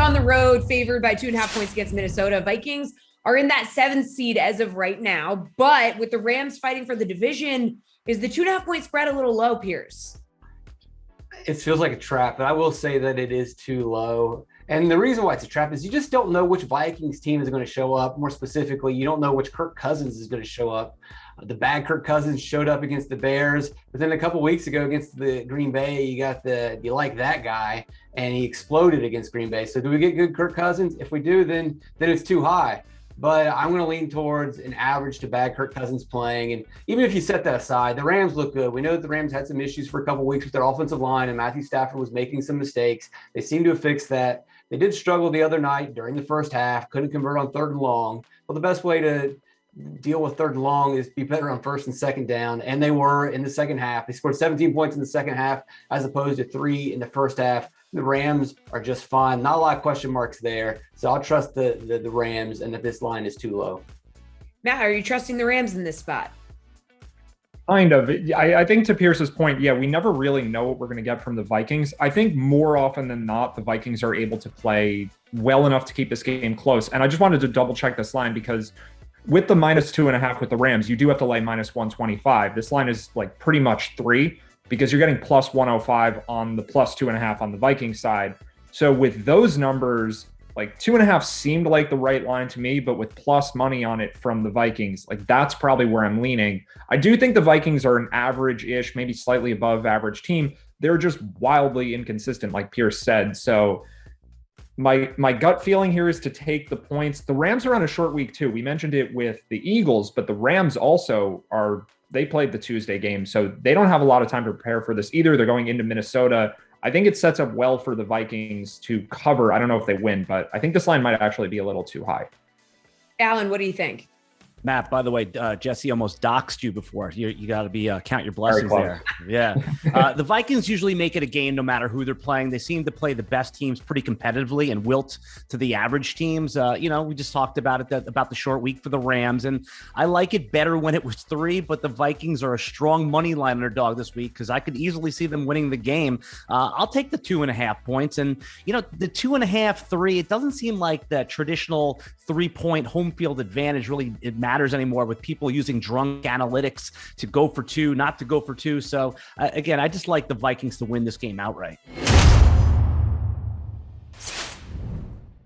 on the road, favored by 2.5 points against Minnesota. Vikings are in that 7th seed as of right now, but with the Rams fighting for the division, is the 2.5 point spread a little low, Pearce? It feels like a trap, but I will say that it is too low. And the reason why it's a trap is you just don't know which Vikings team is going to show up. More specifically, you don't know which Kirk Cousins is going to show up. The bad Kirk Cousins showed up against the Bears, but then a couple weeks ago against the Green Bay, you like that guy, and he exploded against Green Bay. So do we get good Kirk Cousins? If we do, then it's too high. But I'm going to lean towards an average to bad Kirk Cousins playing. And even if you set that aside, the Rams look good. We know that the Rams had some issues for a couple weeks with their offensive line, and Matthew Stafford was making some mistakes. They seem to have fixed that. They did struggle the other night during the first half, couldn't convert on 3rd and long. Well, the best way to deal with 3rd and long is be better on 1st and 2nd down. And they were in the second half. They scored 17 points in the second half as opposed to 3 in the first half. The Rams are just fine. Not a lot of question marks there. So I'll trust the Rams and that this line is too low. Matt, are you trusting the Rams in this spot? Kind of. I think to Pearce's point, we never really know what we're going to get from the Vikings. I think more often than not, the Vikings are able to play well enough to keep this game close. And I just wanted to double check this line because with the -2.5 with the Rams, you do have to lay -125. This line is like pretty much 3 because you're getting +105 on the +2.5 on the Vikings side. So with those numbers, like 2.5 seemed like the right line to me, but with plus money on it from the Vikings, like that's probably where I'm leaning. I do think the Vikings are an average-ish, maybe slightly above average team. They're just wildly inconsistent, like Pearce said. So my gut feeling here is to take the points. The Rams are on a short week too. We mentioned it with the Eagles, but the Rams also they played the Tuesday game, so they don't have a lot of time to prepare for this either. They're going into Minnesota. I think it sets up well for the Vikings to cover. I don't know if they win, but I think this line might actually be a little too high. Alan, what do you think? Matt, by the way, Jesse almost doxed you before. You got to be count your blessings there. Yeah. The Vikings usually make it a game no matter who they're playing. They seem to play the best teams pretty competitively and wilt to the average teams. We just talked about it, about the short week for the Rams, and I like it better when it was 3, but the Vikings are a strong money line underdog this week because I could easily see them winning the game. I'll take the 2.5 points, and the 2.5, 3, it doesn't seem like the traditional 3-point home field advantage really it matters anymore with people using drunk analytics to go for 2, not to go for 2. So again, I just like the Vikings to win this game outright.